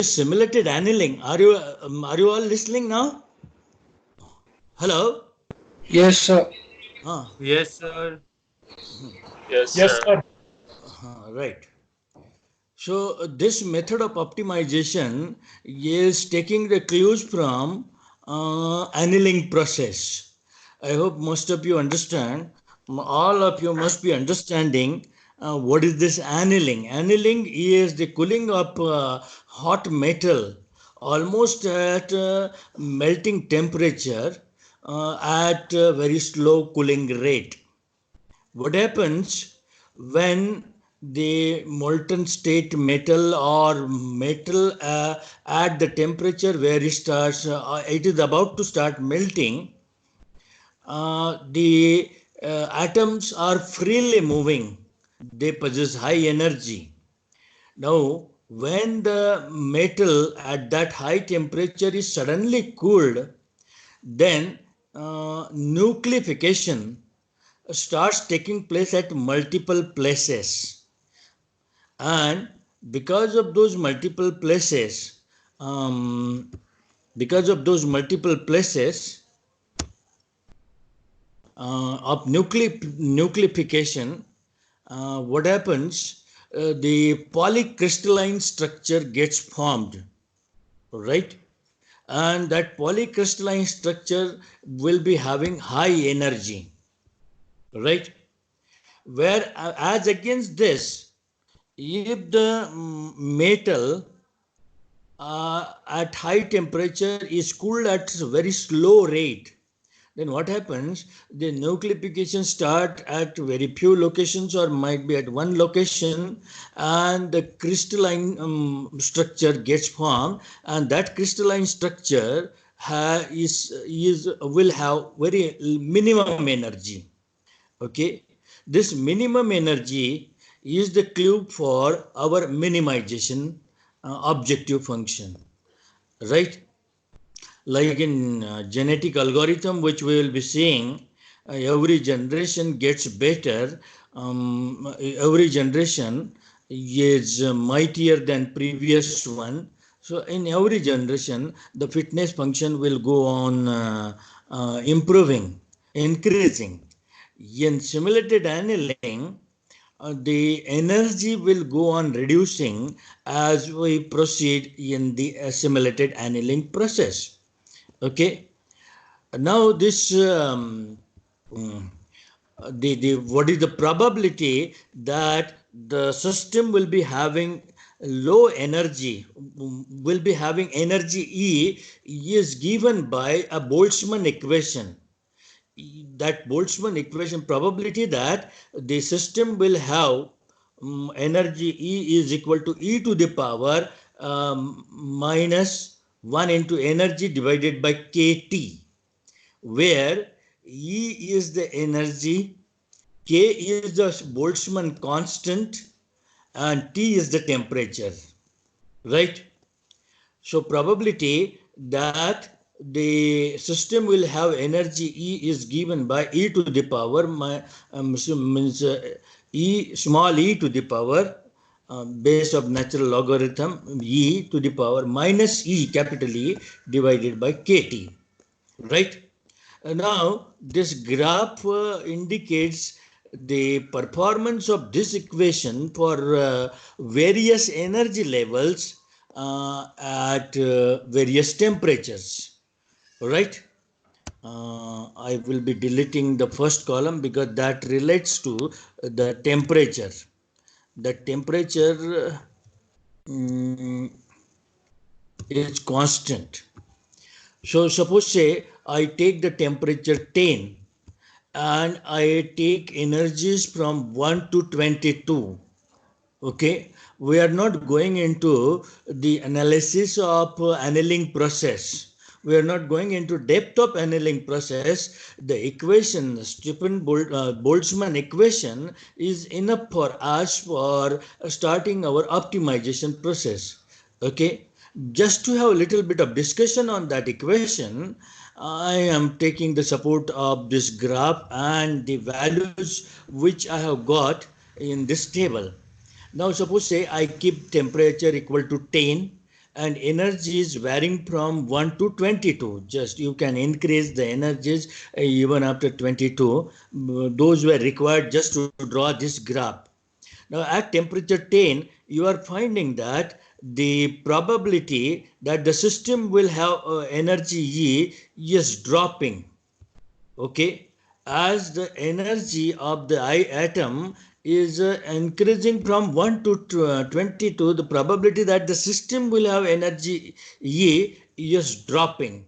Simulated annealing. Are you all listening now? Hello. Yes, sir. Ah, Yes, sir. Yes, Yes, sir. sir. right. So this method of optimization is taking the clues from annealing process. I hope most of you understand. All of you must be understanding what is this annealing. Annealing is the cooling of hot metal almost at melting temperature at a very slow cooling rate. What happens when the molten state metal or metal at the temperature where it is about to start melting, the atoms are freely moving, they possess high energy. Now when the metal at that high temperature is suddenly cooled, then nucleation starts taking place at multiple places, and because of those multiple places um, because of those multiple places of nucleation, what happens, the polycrystalline structure gets formed, right? And that polycrystalline structure will be having high energy, right? Where as against this, if the metal at high temperature is cooled at a very slow rate, then what happens? The nucleation start at very few locations or might be at one location, and the crystalline structure gets formed, and that crystalline structure is will have very minimum energy. Okay, this minimum energy is the clue for our minimization objective function, right? Like in genetic algorithm which we will be seeing, every generation gets better, every generation is mightier than previous one. So in every generation the fitness function will go on improving, increasing. In simulated annealing, the energy will go on reducing as we proceed in the simulated annealing process. Okay. Now this mm, the what is the probability that the system will be having low energy, will be having energy E, is given by a Boltzmann equation. That Boltzmann equation probability that the system will have energy E is equal to e to the power minus 1 into energy divided by kT, where E is the energy, K is the Boltzmann constant, and T is the temperature, right? So probability that the system will have energy E is given by e to the power means e small e to the power base of natural logarithm e to the power minus e capital E divided by kt, right? Now this graph indicates the performance of this equation for various energy levels at various temperatures, right? I will be deleting the first column because that relates to the temperature. The temperature is constant. So suppose say I take the temperature 10 and I take energies from 1 to 22. Okay, we are not going into the analysis of annealing process. We are not going into depth of annealing process. The equation, Boltzmann equation, is enough for us for starting our optimization process. Okay, just to have a little bit of discussion on that equation, I am taking the support of this graph and the values which I have got in this table. Now suppose say I keep temperature equal to 10 and energy is varying from 1 to 22. Just you can increase the energies even after 22. Those were required just to draw this graph. Now at temperature 10, you are finding that the probability that the system will have energy E is dropping. Okay, as the energy of the I atom is increasing from 1 to 22, the probability that the system will have energy E is dropping.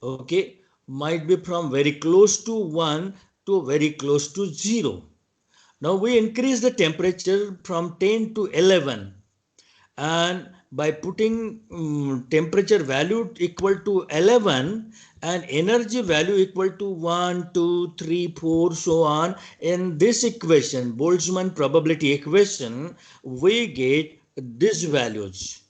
Okay, might be from very close to 1 to very close to 0. Now we increase the temperature from 10 to 11, and by putting temperature value equal to 11 and energy value equal to 1, 2, 3, 4, so on, in this equation, Boltzmann probability equation, we get these values.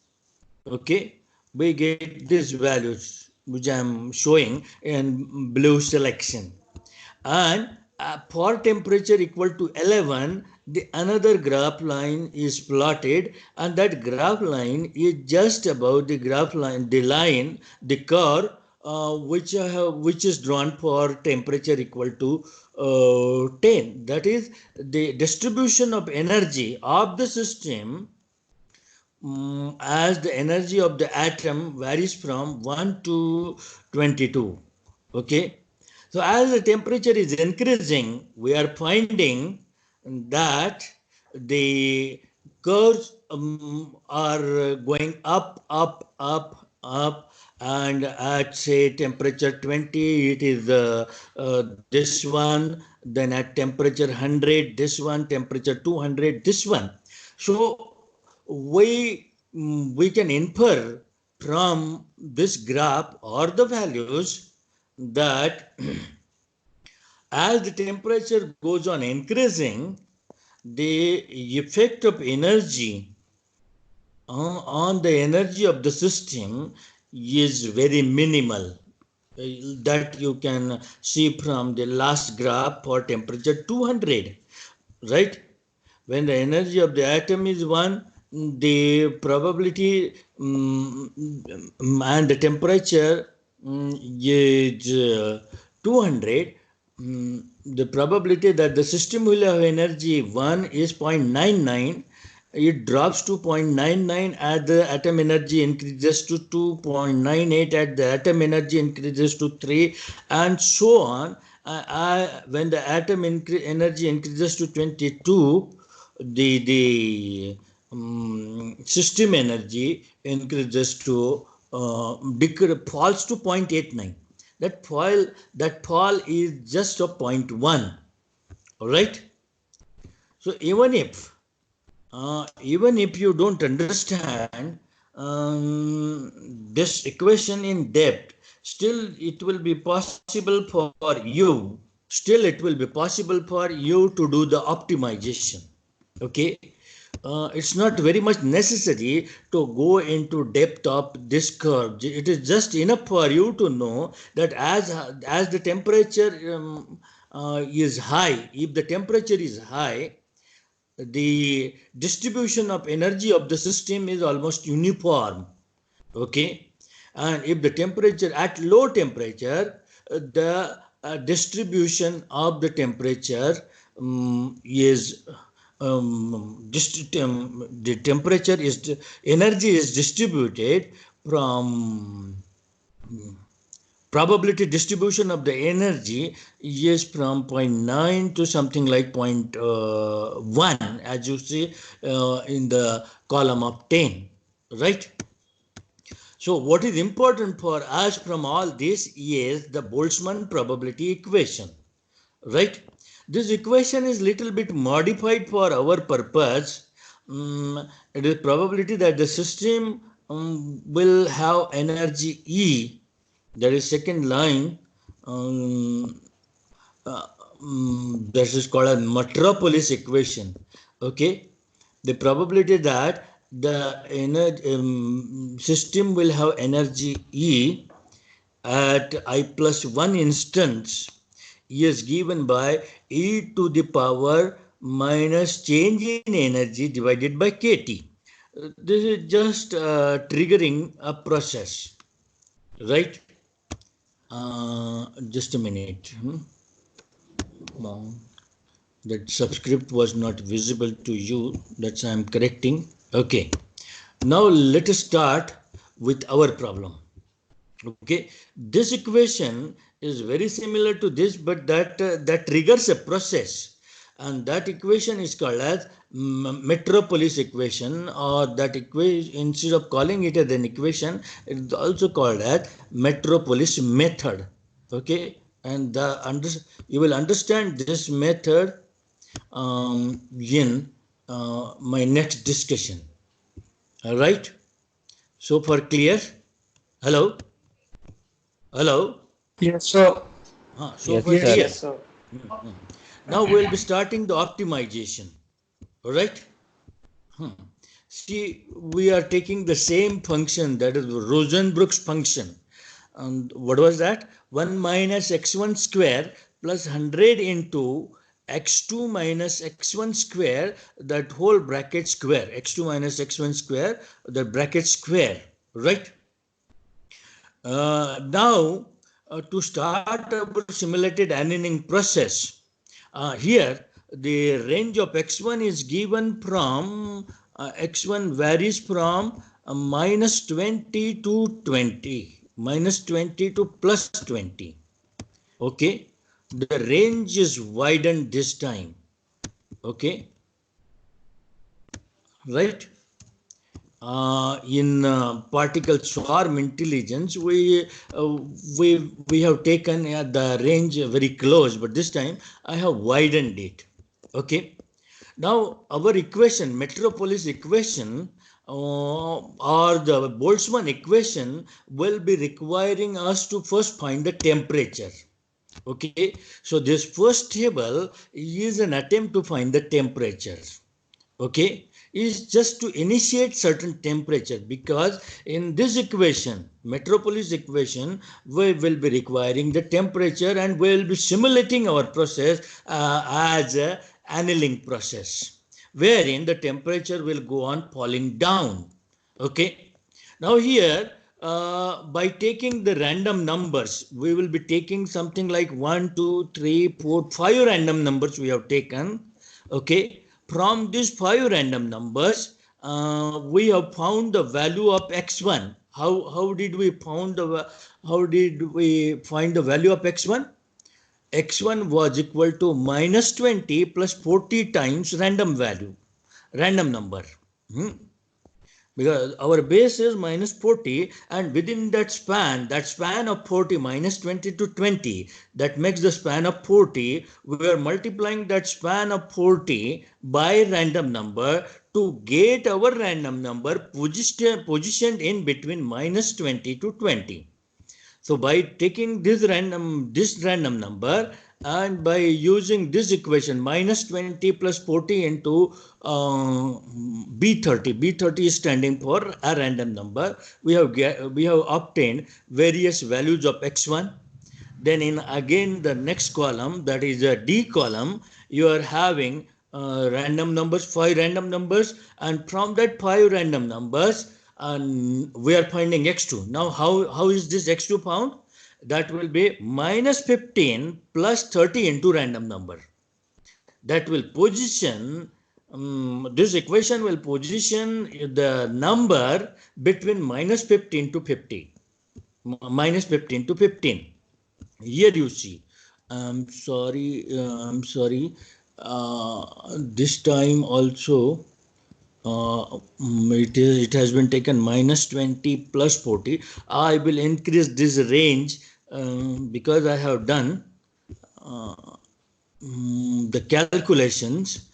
Okay, we get these values which I am showing in blue selection. And for temperature equal to 11, the another graph line is plotted, and that graph line is just above the graph line, the curve which is drawn for temperature equal to 10. That is the distribution of energy of the system as the energy of the atom varies from 1 to 22. Okay. So as the temperature is increasing, we are finding that the curves are going up, up, up, up, and at say temperature 20, it is this one, then at temperature 100, this one, temperature 200, this one. So we can infer from this graph or the values that as the temperature goes on increasing, the effect of energy on the energy of the system is very minimal. That you can see from the last graph for temperature 200, right? When the energy of the atom is 1, the probability and the temperature is 200. The probability that the system will have energy 1 is 0.99. It drops to 0.99 as the atom energy increases to 2.98, at the atom energy increases to 3, and so on. When the atom energy increases to 22, the system energy increases to falls to 0.89. That fall is just a 0.1. All right. So even if you don't understand this equation in depth, still it will be possible for you. Still, it will be possible for you to do the optimization. Okay. It's not very much necessary to go into depth of this curve. It is just enough for you to know that as the temperature is high, if the temperature is high, the distribution of energy of the system is almost uniform. Okay, and if the temperature at low temperature, the distribution of the temperature is the temperature is energy is distributed from probability distribution of the energy is from 0.9 to something like 0.1, as you see in the column of 10, right? So what is important for us from all this is the Boltzmann probability equation, right? This equation is little bit modified for our purpose. It is probability that the system will have energy E, that is second line, that is called a Metropolis equation. Okay, the probability that the system will have energy E at I plus 1 instance is given by E to the power minus change in energy divided by kT. This is just triggering a process, right? Just a minute. Wow. That subscript was not visible to you. That's I'm correcting. Okay. Now let us start with our problem. Okay, this equation is very similar to this, but that triggers a process, and that equation is called as Metropolis equation, or that equation, instead of calling it as an equation, it's also called as Metropolis method. Okay, and you will understand this method in my next discussion. All right. So for clear, hello. Hello. Yes, sir. So Yes, for sir. clear. Yes, sir. Now we'll be starting the optimization. All right. See, we are taking the same function, that is Rosenbrook's function. And what was that? 1 minus x1 square plus 100 into x2 minus x1 square, that whole bracket square, x2 minus x1 square, the bracket square, right? Now, to start our simulated annealing process, here the range of x1 is given from x1 varies from minus 20 to 20, minus 20 to plus 20. Okay, the range is widened this time. Okay, right? In particle swarm intelligence, we have taken the range very close, but this time I have widened it. Okay. Now our equation, Metropolis equation, or the Boltzmann equation, will be requiring us to first find the temperature. Okay. So this first table is an attempt to find the temperature. Okay, is just to initiate certain temperature, because in this equation, Metropolis equation, we will be requiring the temperature, and we will be simulating our process as a annealing process, wherein the temperature will go on falling down. Okay, now here by taking the random numbers, we will be taking something like 1, 2, 3, 4, 5 random numbers we have taken. Okay, from these 5 random numbers, we have found the value of x1. How did we find the value of x1? X1 was equal to minus 20 plus 40 times random number. Because our base is minus 40, and within that span of 40, minus 20 to 20, that makes the span of 40. We are multiplying that span of 40 by random number to get our random number positioned in between minus 20 to 20. So by taking this random number, and by using this equation, minus 20 plus 40 into B30, B30 is standing for a random number, we have obtained various values of x1. Then in again the next column, that is a D column, you are having random numbers, 5 random numbers, and from that 5 random numbers, we are finding x2. Now how is this x2 found? That will be minus 15 plus 30 into random number. That will position, this equation will position the number between minus 15 to 50. Minus 15 to 15. Here you see, I'm sorry, this time also it has been taken minus 20 plus 40. I will increase this range because I have done the calculations.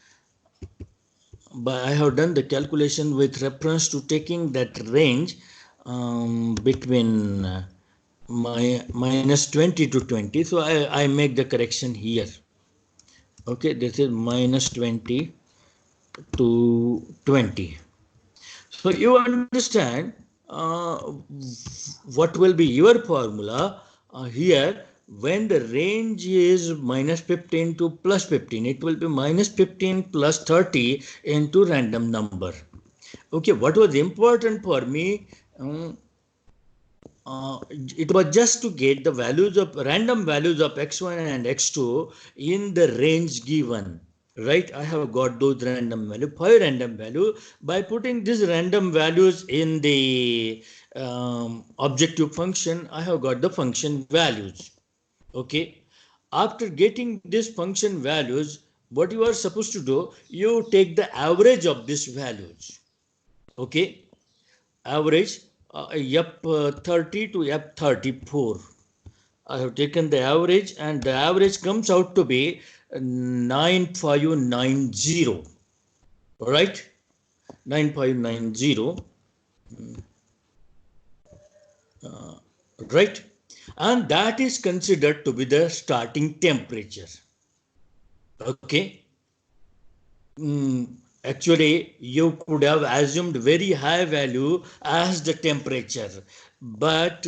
But I have done the calculation with reference to taking that range between minus 20 to 20. So I make the correction here. Okay, this is minus 20 to 20. So you understand what will be your formula here. When the range is minus 15 to plus 15, it will be minus 15 plus 30 into random number. Okay, what was important for me, it was just to get the values of random values of x1 and x2 in the range given, right? I have got those random value, 5 random value. By putting these random values in the objective function, I have got the function values. Okay, after getting these function values, what you are supposed to do, you take the average of these values. Okay, average F30 to F34. I have taken the average, and the average comes out to be 9590. Right, 9590. Right, and that is considered to be the starting temperature. Okay. Actually, you could have assumed very high value as the temperature, but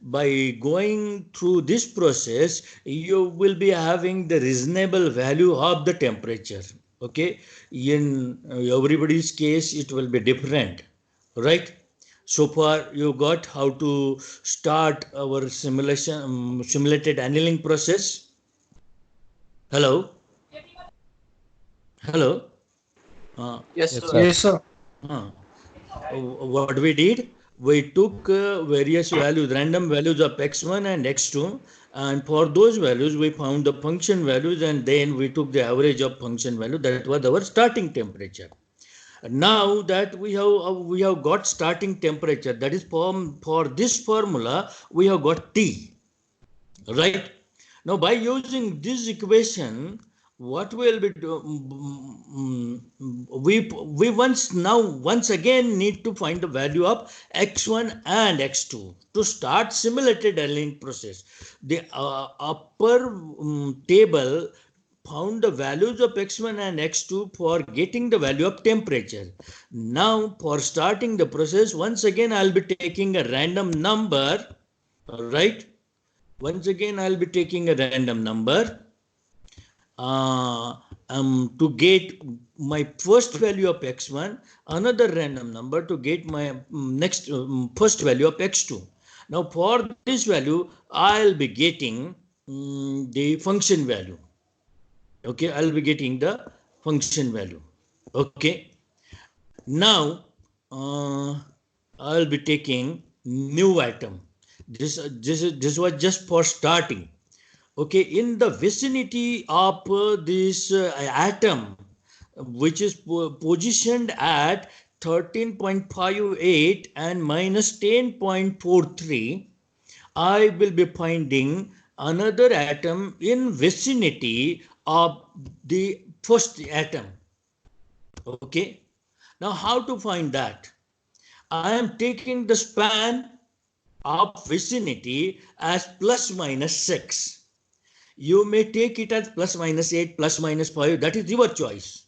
by going through this process, you will be having the reasonable value of the temperature. Okay, in everybody's case, it will be different, right? So far, you got how to start our simulated annealing process. Hello, hello. Yes, Yes, sir. sir. Yes, sir. Uh, what we did, we took various values, random values of x1 and x2, and for those values we found the function values, and then we took the average of function value. That was our starting temperature. Now that we have got starting temperature, that is for this formula we have got T, right? Now by using this equation, what will be do, we once again need to find the value of x1 and x2 to start simulated annealing process. The upper table found the values of x1 and x2 for getting the value of temperature. Now for starting the process, once again I'll be taking a random number, right? Once again I'll be taking a random number to get my first value of x1, another random number to get my next first value of x2. Now for this value I'll be getting the function value. Okay, I'll be getting the function value. Okay, now I'll be taking new atom. This was just for starting. Okay, in the vicinity of this atom, which is positioned at 13.58 and minus 10.43, I will be finding another atom in vicinity of the first atom. Okay, now how to find that? I am taking the span of vicinity as plus minus 6. You may take it as plus minus 8, plus minus 5. That is your choice.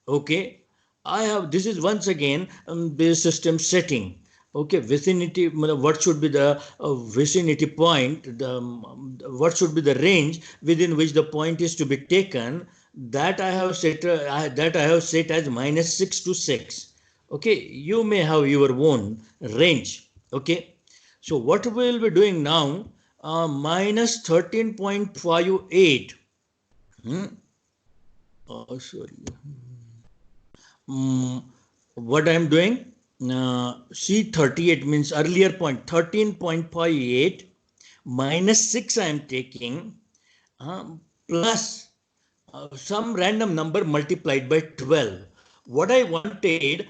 Okay. I have, this is once again the system setting. Okay. Vicinity, what should be the vicinity point? What should be the range within which the point is to be taken? That I have set, as minus 6 to 6. Okay. You may have your own range. Okay. So what we will be doing now, minus 13.58. Oh, sorry. What I am doing, C38 means earlier point, 13.58 minus 6 I am taking, plus some random number multiplied by 12. What I wanted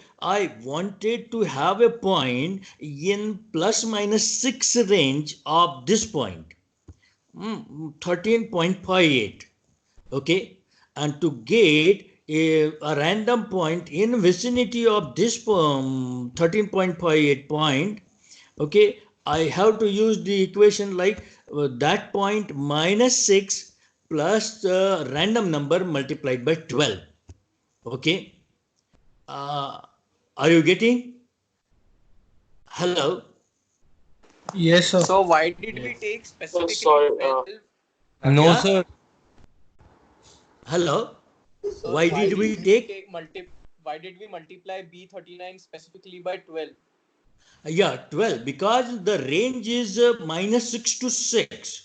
to have a point in plus minus 6 range of this point, 13.58. Okay, and to get a random point in vicinity of this 13.58 point, okay, I have to use the equation like that point minus 6 plus the random number multiplied by 12. Okay, are you getting? Hello. Yes, sir. So why did we take So specifically sorry. 12? No, Yeah. sir. Hello. So Why did we didn't take? take why did we multiply B39 specifically by 12? Yeah, 12, because the range is -6 to 6.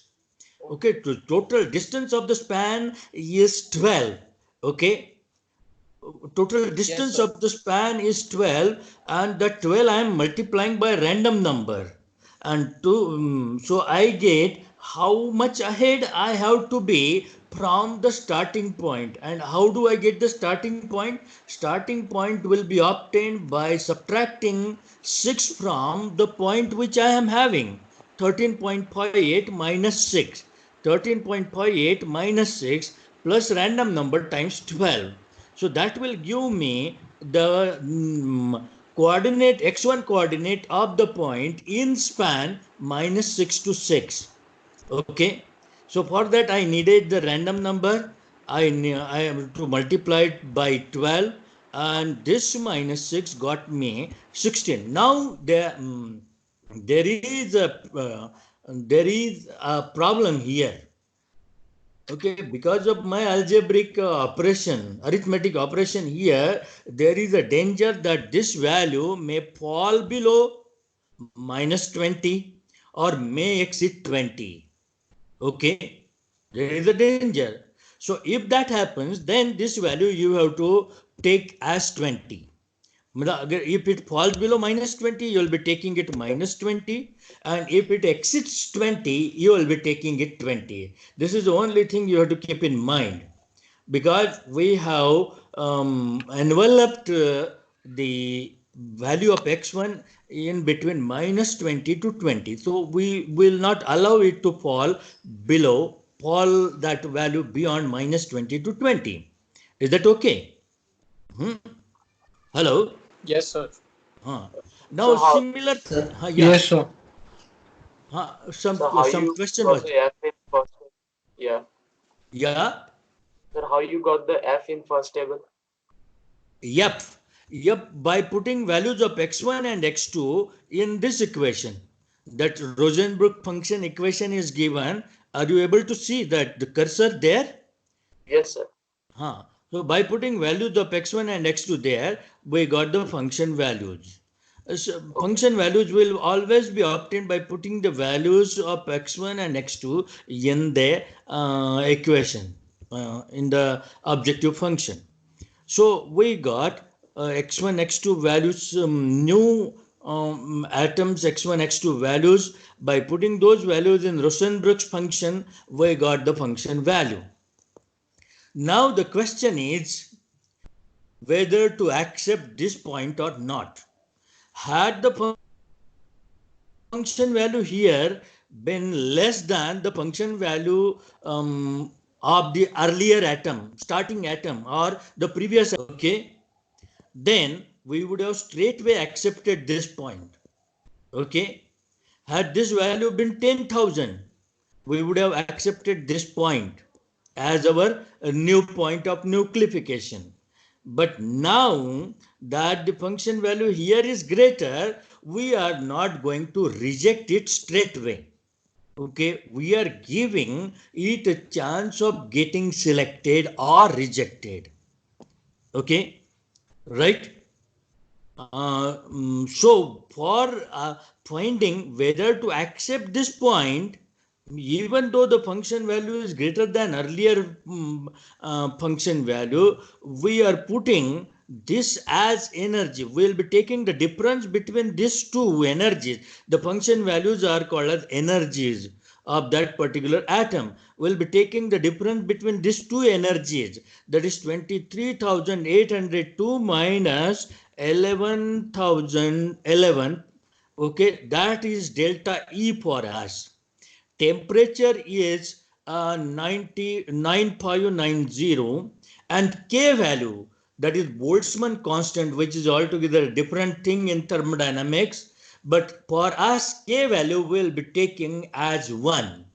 Okay, the total distance of the span is 12. Okay, total distance sir. of the span is 12, and the 12 I am multiplying by random number, and so I get how much ahead I have to be from the starting point. And how do I get the starting point? Starting point will be obtained by subtracting 6 from the point which I am having, 13.58 minus 6. 13.58 minus 6 plus random number times 12. So that will give me the coordinate, x1 coordinate of the point in span -6 to 6. Okay. So for that I needed the random number. I have to multiply it by 12, and this -6 got me 16. Now there is a problem here. Okay, because of my algebraic arithmetic operation here, there is a danger that this value may fall below -20 or may exceed 20. Okay, there is a danger. So if that happens, then this value you have to take as 20. If it falls below -20, you will be taking it -20, and if it exceeds 20, you will be taking it 20. This is the only thing you have to keep in mind, because we have enveloped the value of x1 in between -20 to 20. So we will not allow it to fall that value beyond -20 to 20. Is that okay? Hello? Yes, sir. Now So how, similar, yeah, Yes, sir. some you question got was, the F in first table? Yeah. yeah, Sir, how you got the F in first table? yep, by putting values of x1 and x2 in this equation. That Rosenbrook function equation is given. Are you able to see that the cursor there? Yes, sir. So by putting values of x1 and x2 there, we got the function values. So function values will always be obtained by putting the values of x1 and x2 in the equation, in the objective function. So we got x1, x2 values, new atoms x1, x2 values. By putting those values in Rosenbrook's function, we got the function value. Now the question is whether to accept this point or not. Had the function value here been less than the function value of the earlier atom, starting atom, or the previous, okay, then we would have straightway accepted this point. Okay, had this value been 10,000, we would have accepted this point as our new point of nucleation. But now that the function value here is greater, we are not going to reject it straight away. Okay, we are giving it a chance of getting selected or rejected. Okay, right? So for finding whether to accept this point, even though the function value is greater than earlier function value, we are putting this as energy. We will be taking the difference between these two energies. The function values are called as energies of that particular atom. We'll be taking the difference between these two energies, that is 23,802 minus 11,011. Okay, that is delta E for us. Temperature is 9590, and K value, that is Boltzmann constant, which is altogether a different thing in thermodynamics. But for us, K value will be taken as 1.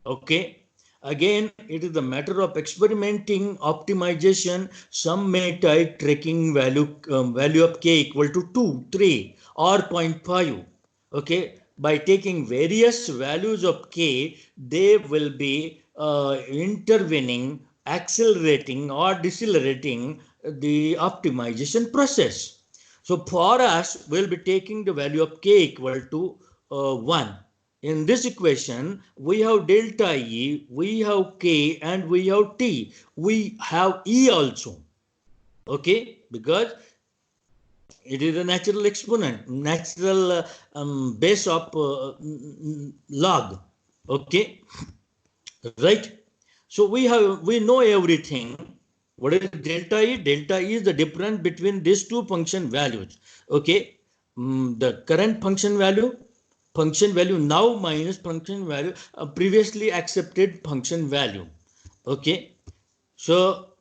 Okay. Again, it is a matter of experimenting, optimization. Some may type tracking value of K equal to 2, 3 or 0.5. Okay. By taking various values of K, they will be intervening, accelerating or decelerating the optimization process. So for us, we'll be taking the value of k equal to 1. In this equation, we have delta E, we have K, and we have T. We have E also. Okay, because it is a natural exponent, natural base of log. Okay, right? So we know everything. What is delta E? Delta E is the difference between these two function values. Okay, the current function value now minus function value, previously accepted function value. Okay, so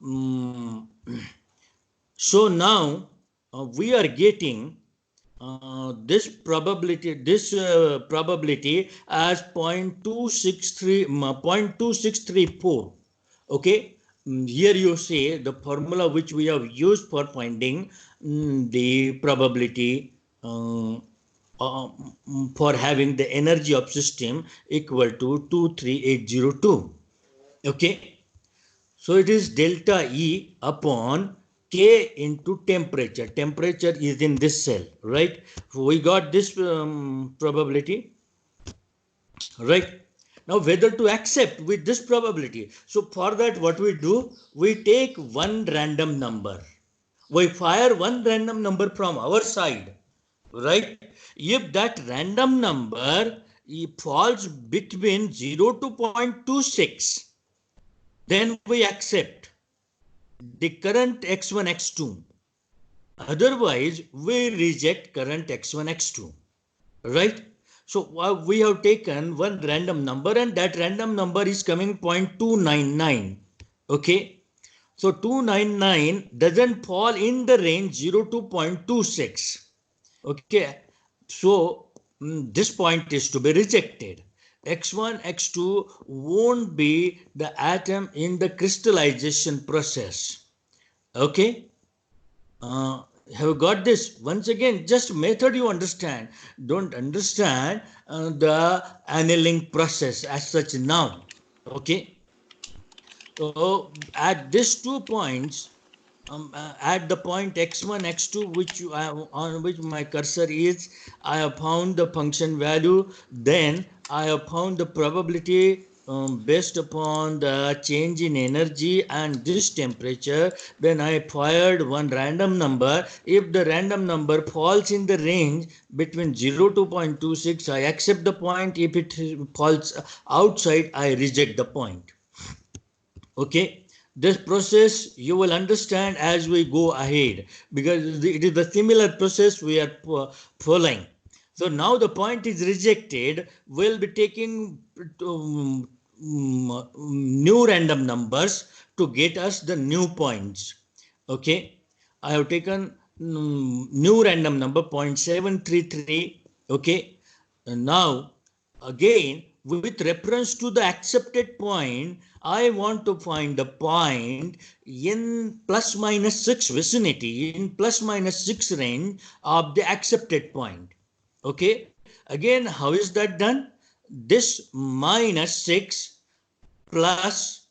so now we are getting this probability as 0.2634. Okay, here you say the formula which we have used for finding the probability for having the energy of system equal to 23802. Okay, so it is delta E upon K into temperature. Temperature is in this cell, right? We got this probability, right? Now whether to accept with this probability. So for that, what we do, we take one random number. We fire one random number from our side, right? If that random number falls between 0 to 0.26, then we accept the current x1, x2. Otherwise, we reject current x1, x2, right? So we have taken one random number, and that random number is coming 0.299. Okay, so 299 doesn't fall in the range 0 to 0.26. Okay, so this point is to be rejected. X1, X2 won't be the atom in the crystallization process. Okay, have you got this? Once again, just method you understand. Don't understand the annealing process as such now. Okay, so at these 2 points, at the point x1, x2, which on which my cursor is, I have found the function value. Then I have found the probability based upon the change in energy and this temperature. Then I fired one random number. If the random number falls in the range between 0 to 0.26, I accept the point. If it falls outside, I reject the point. Okay, this process you will understand as we go ahead, because it is the similar process we are following. So now the point is rejected. We'll be taking new random numbers to get us the new points. Okay, I have taken new random number 0.733. Okay, and now again, with reference to the accepted point, I want to find the point in plus minus 6 vicinity, in plus minus 6 range of the accepted point. Okay, again, how is that done? This minus 6 plus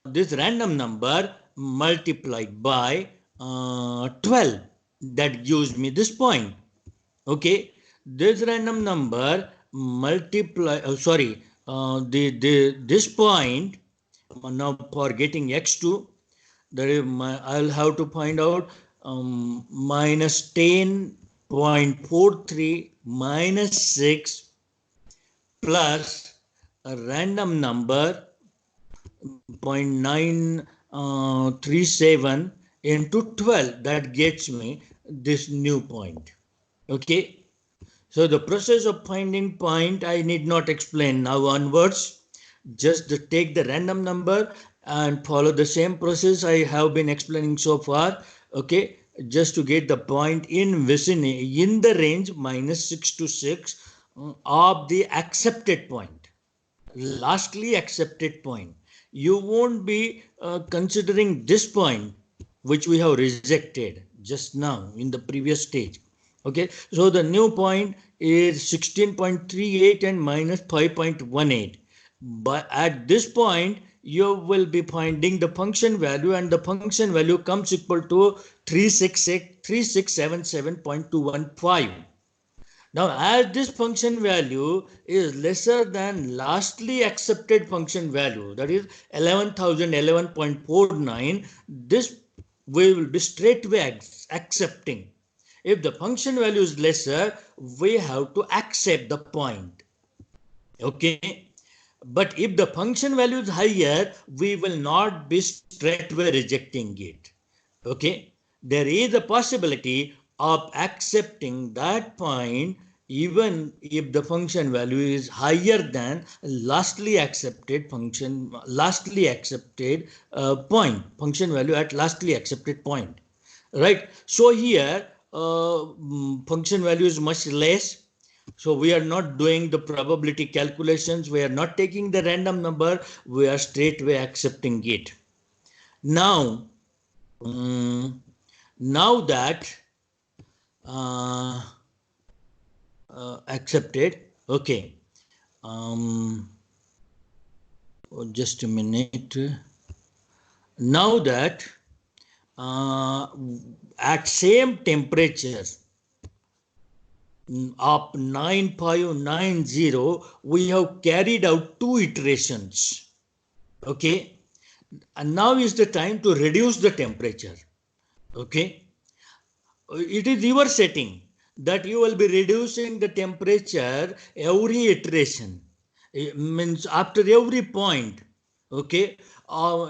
this random number multiplied by 12, that gives me this point. Okay, this random number multiply, this point, now for getting x2, that is I'll have to find out minus 10.43 minus 6 plus a random number 0.937 into 12, that gets me this new point. Okay, so the process of finding point I need not explain now onwards. Just take the random number and follow the same process I have been explaining so far. Okay, just to get the point in vicinity, in the range minus 6 to 6 of the accepted point. Lastly, accepted point. You won't be considering this point which we have rejected just now in the previous stage. Okay, so the new point is 16.38 and minus 5.18. But at this point, you will be finding the function value, and the function value comes equal to 3677.215. Now, as this function value is lesser than lastly accepted function value, that is 11,011.49, this we will be straightway accepting. If the function value is lesser, we have to accept the point. Okay. But if the function value is higher, we will not be straightway rejecting it. Okay. There is a possibility of accepting that point even if the function value is higher than lastly accepted function value at lastly accepted point, right? So here function value is much less, so we are not doing the probability calculations, we are not taking the random number, we are straightway accepting it. Now now that accepted, okay, just a minute. Now that at same temperature of 9590, we have carried out 2 iterations. Okay, and now is the time to reduce the temperature. Okay, it is your setting that you will be reducing the temperature every iteration. It means after every point. Okay,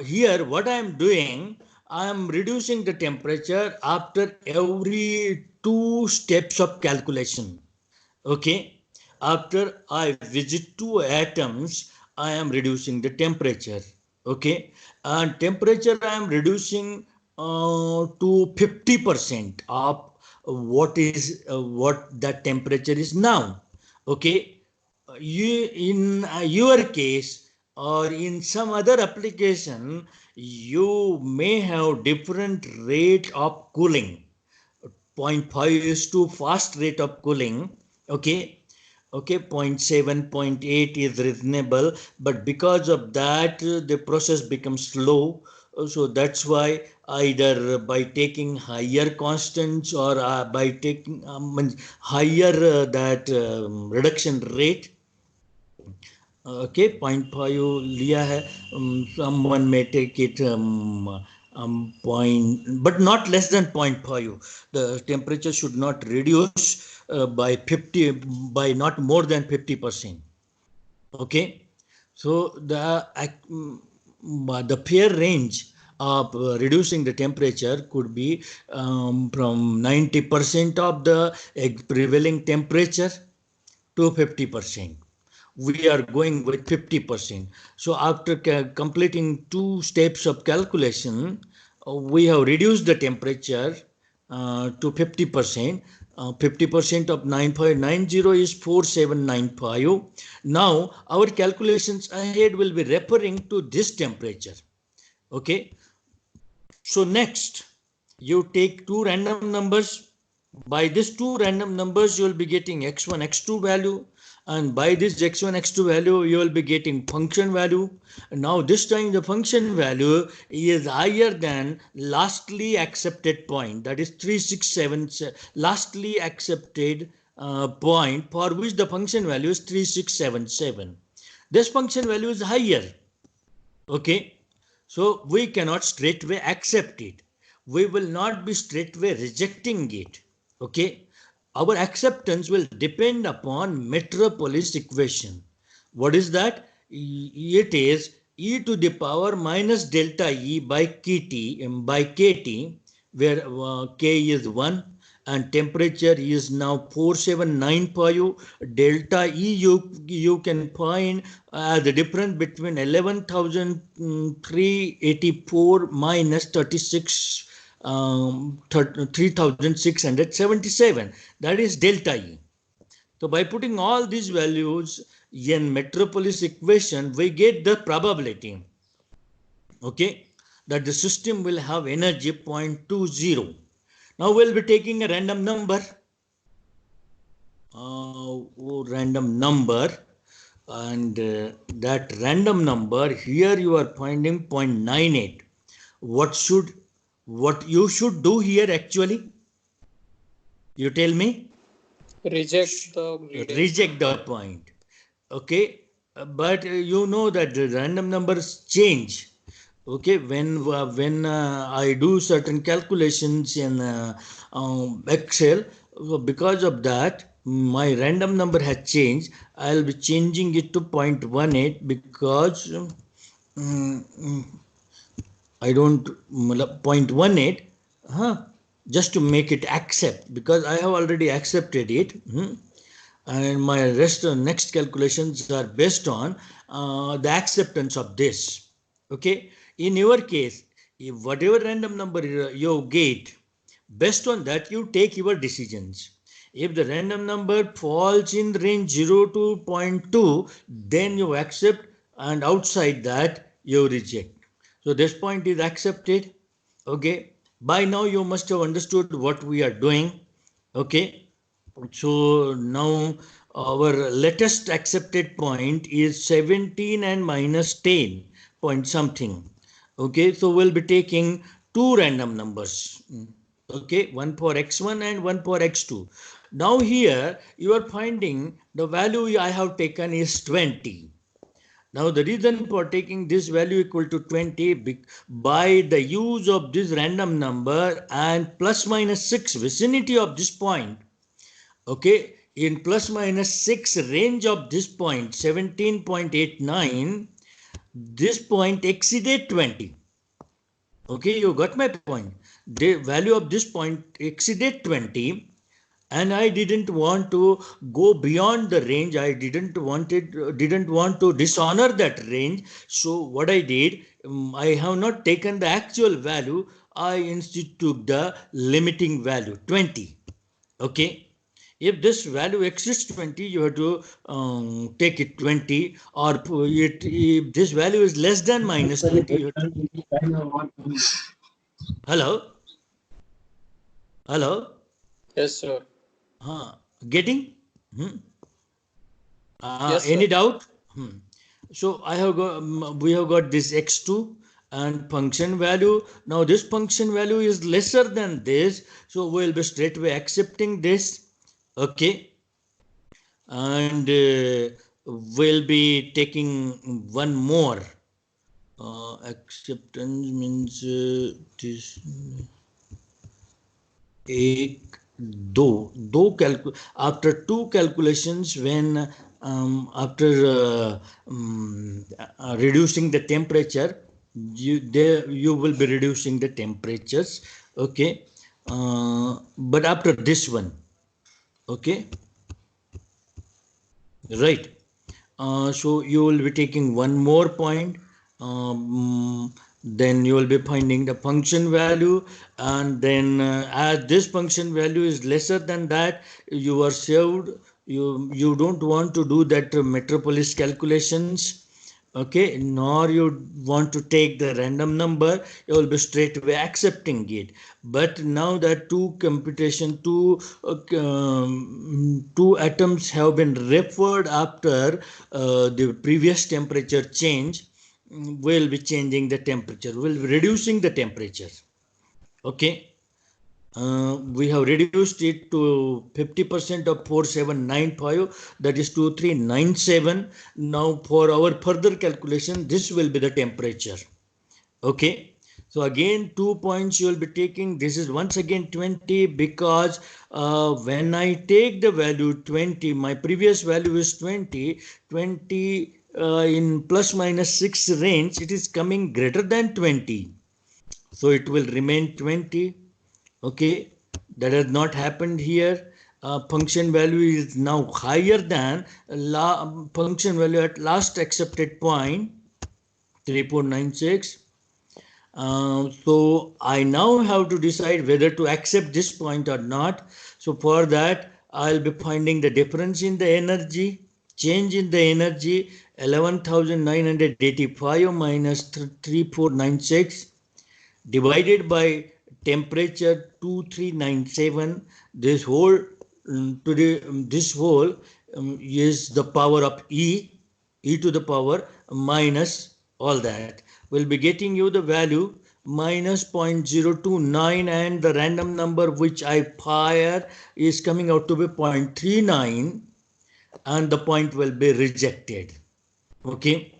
here what I am doing, I am reducing the temperature after every 2 steps of calculation. Okay, after I visit 2 atoms, I am reducing the temperature. Okay, and temperature I am reducing to 50% of what that temperature is now. Okay, in your case or in some other application, you may have different rate of cooling. 0.5 is to fast rate of cooling. Okay, 0.7, 0.8 is reasonable, but because of that the process becomes slow. So that's why either by taking higher constants or by taking higher that reduction rate. Okay, 0.5 लिया है, someone may take it point, but not less than 0.5. The temperature should not reduce by not more than 50%. Okay, so the fair range of reducing the temperature could be from 90% of the prevailing temperature to 50%. We are going with 50%. So after completing 2 steps of calculation, we have reduced the temperature to 50%. 50% of 9590 is 4795. Now our calculations ahead will be referring to this temperature. Okay. So next, you take 2 random numbers. By these 2 random numbers, you will be getting x1, x2 value. And by this x1, x2 value, you will be getting function value. And now this time the function value is higher than lastly accepted point. That is 3677, lastly accepted point for which the function value is 3677. This function value is higher. Okay. So we cannot straightway accept it. We will not be straightway rejecting it. Okay. Our acceptance will depend upon Metropolis equation. What is that? It is e to the power minus delta E by kt, where k is 1 and temperature is now 4795. Delta E you can find the difference between 11,384 minus 3,677. That is delta E. So by putting all these values in Metropolis equation, we get the probability, okay, that the system will have energy 0.20. Now we'll be taking a random number. and that random number here you are finding 0.98. What you should do here actually? You tell me. Reject the reading. Reject the point. Okay, but you know that the random numbers change. Okay, when I do certain calculations in Excel, because of that my random number has changed. I'll be changing it to 0.18 because I don't 0.18, just to make it accept, because I have already accepted it. And my next calculations are based on the acceptance of this. Okay, in your case, if whatever random number you get, based on that you take your decisions. If the random number falls in range 0 to 0.2, then you accept, and outside that you reject. So this point is accepted. Okay, by now you must have understood what we are doing. Okay, so now our latest accepted point is 17 and minus 10 point something. Okay, so we'll be taking two random numbers. Okay, one for x1 and one for x2. Now here you are finding the value I have taken is 20. Now the reason for taking this value equal to 20, by the use of this random number and plus minus 6 vicinity of this point. Okay, in plus minus 6 range of this point 17.89, this point exceeded 20. Okay, you got my point. The value of this point exceeded 20, and I didn't want to go beyond the range. I didn't want to dishonor that range. So what I did, I have not taken the actual value. I instead took the limiting value 20. Okay, if this value exceeds 20, you have to take it 20, or if this value is less than minus 20, you have to... Hello? Hello? Yes, sir. Getting? Yes, any sir. doubt? So I have got, we have got this x2 and function value. Now this function value is lesser than this, so we'll be straight away accepting this. Okay, and we'll be taking one more. Acceptance means this after two calculations, when after reducing the temperature, you will be reducing the temperatures. Okay, but after this one. Okay, right. So you will be taking one more point. Then you will be finding the function value, and then as this function value is lesser than that, you are saved. You don't want to do that metropolis calculations. Okay, nor you want to take the random number, you will be straight away accepting it. But now that two atoms have been referred after the previous temperature change, we'll be changing the temperature, we'll be reducing the temperature. Okay, we have reduced it to 50% of 4795, that is 2397. Now for our further calculation, this will be the temperature. Okay, so again 2 points you will be taking. This is once again 20, because when I take the value 20, my previous value is 20 in plus minus 6 range, it is coming greater than 20, so it will remain 20. Okay, that has not happened here. Function value is now higher than function value at last accepted point 3496. So I now have to decide whether to accept this point or not. So for that, I'll be finding the difference in the energy, change in the energy 11,985 minus 3496 divided by temperature 2397. This whole is the power of E. e to the power minus all that will be getting you the value minus 0.029, and the random number which I fire is coming out to be 0.39, and the point will be rejected. Okay.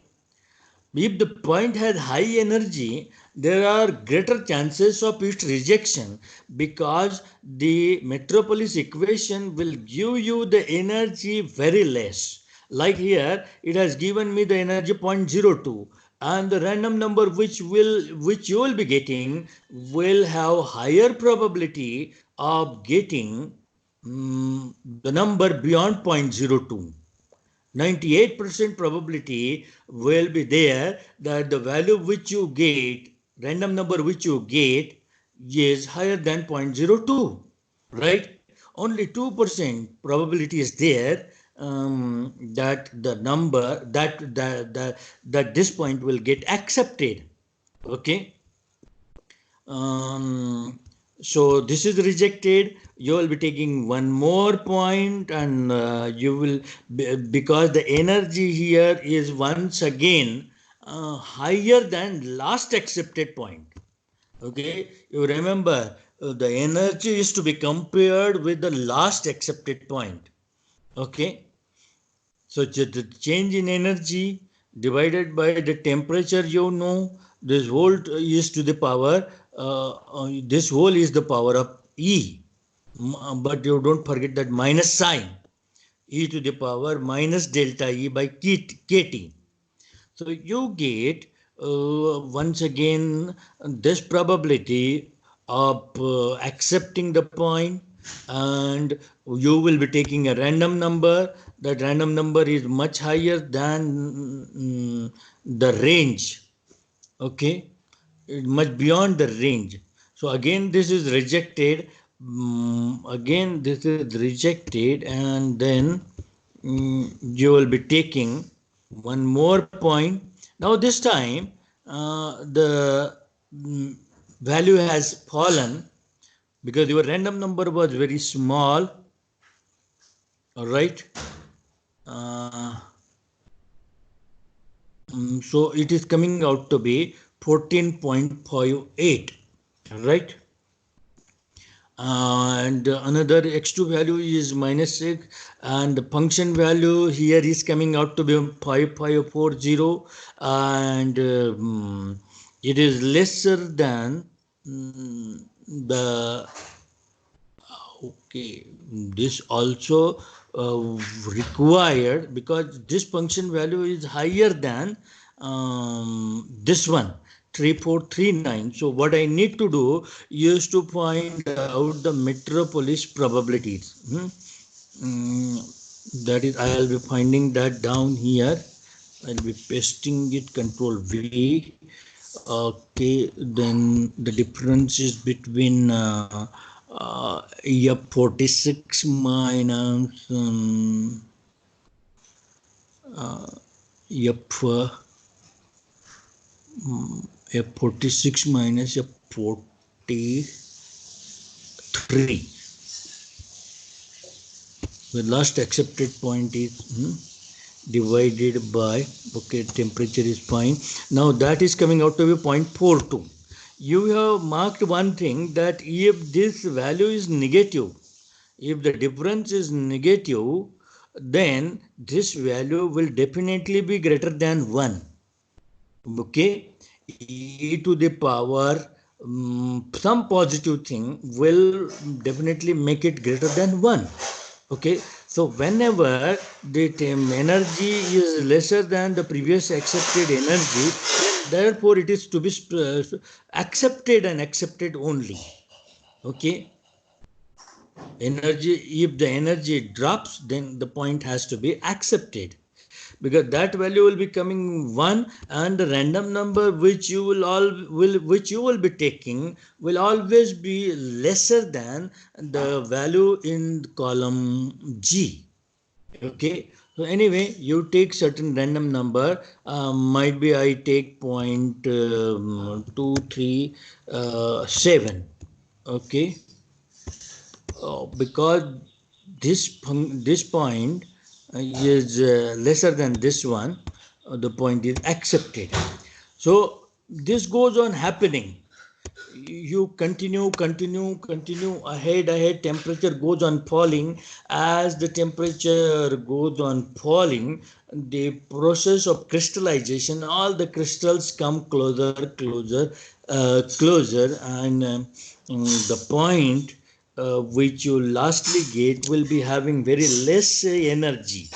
If the point has high energy, there are greater chances of its rejection, because the Metropolis equation will give you the energy very less. Like here, it has given me the energy 0.02, and the random number which you will be getting will have higher probability of getting the number beyond 0.02. 98% probability will be there that the value which you get, random number which you get, is higher than 0.02, right? Only 2% probability is there that the number that this point will get accepted. Okay. So this is rejected. You will be taking one more point, and you will, because the energy here is once again higher than last accepted point. Okay, you remember the energy is to be compared with the last accepted point. Okay, so the change in energy divided by the temperature, this volt is to the power, this whole is the power of E. But you don't forget that minus sign, E to the power minus delta E by KT. So you get once again this probability of accepting the point, and you will be taking a random number. That random number is much higher than the range. Okay, much beyond the range. So again this is rejected. Again this is rejected, and then you will be taking one more point. Now this time the value has fallen because your random number was very small. All right. So it is coming out to be 14.58, right? And another x2 value is -6, and the function value here is coming out to be 5540, and it is lesser than the, okay, this also required, because this function value is higher than this one, 3439. So what I need to do is to find out the Metropolis probabilities. That is, I will be finding that down here. I'll be pasting it, Control V. Okay, then the difference is between F46 minus F46 minus F43. The last accepted point is divided by, okay, temperature is fine. Now that is coming out to be 0.42. You have marked one thing, that if this value is negative, if the difference is negative, then this value will definitely be greater than 1. Okay, e to the power some positive thing will definitely make it greater than 1. Okay, so whenever the energy is lesser than the previous accepted energy, therefore it is to be accepted and accepted only. Okay, energy, if the energy drops, then the point has to be accepted, because that value will be coming 1, and the random number which you will be taking will always be lesser than the value in column G. Okay, so anyway, you take certain random number, might be I take 0.237. Okay, because this point is lesser than this one, the point is accepted. So this goes on happening. You continue ahead, temperature goes on falling. As the temperature goes on falling, the process of crystallization, all the crystals come closer, and the point which you lastly get will be having very less energy.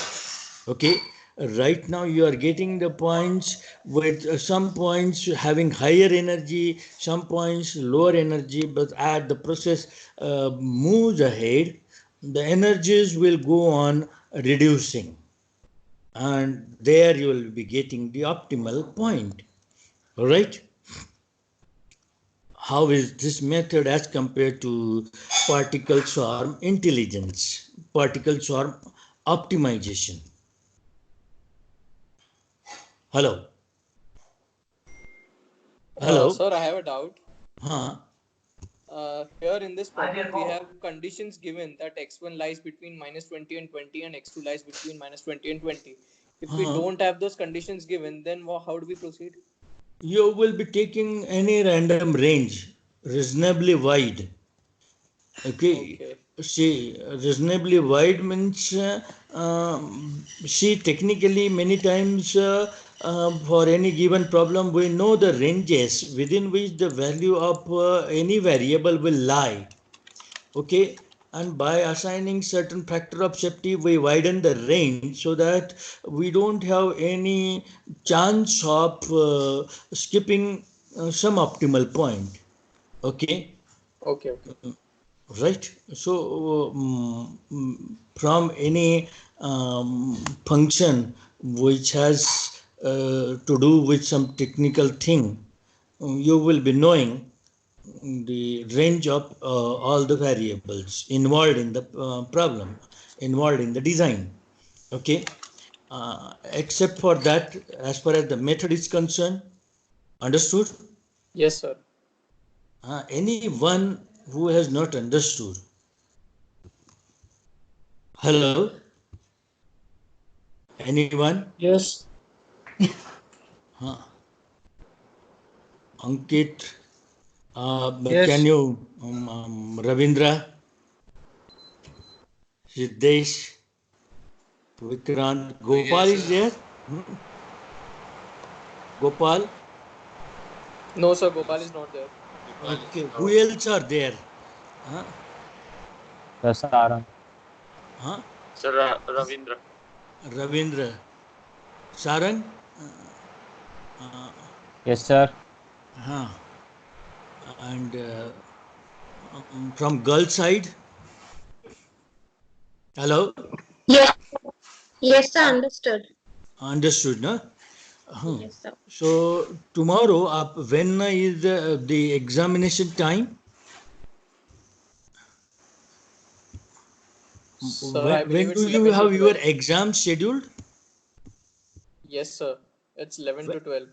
Okay, right now you are getting the points with some points having higher energy, some points lower energy, but as the process moves ahead, the energies will go on reducing, and there you will be getting the optimal point. All right, how is this method as compared to particle swarm intelligence, particle swarm optimization? Hello. Hello. Sir, I have a doubt. Huh? Here in this problem, we have conditions given that x1 lies between -20 and 20 and x2 lies between -20 and 20. If we don't have those conditions given, then how do we proceed? You will be taking any random range, reasonably wide. Okay. See, reasonably wide means, see, technically many times for any given problem, we know the ranges within which the value of any variable will lie. Okay, and by assigning certain factor of safety, we widen the range so that we don't have any chance of skipping some optimal point. Okay. Okay. Right. So from any function which has to do with some technical thing, you will be knowing the range of all the variables involved in the problem, involved in the design. Okay, except for that, as far as the method is concerned, understood? Yes, sir. Anyone who has not understood? Hello? Anyone? Yes. Ankit? Yes. Can you, Ravindra, Siddesh, Vikrant, Gopal is there? Gopal? No, sir, Gopal is not there. Okay, who else are there? Huh? Sarang. Huh? Sir, Ravindra. Ravindra. Sarang? Yes, sir. Huh. And from girl side? Hello? Yes. Yes, sir. Understood. Understood, no? Yes, sir. So tomorrow, when is the examination time? Sir, I believe When it's do you 11 to have your 12. exam scheduled? Yes, sir. It's 11 to 12.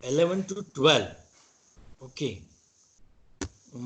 11 to 12. Okay.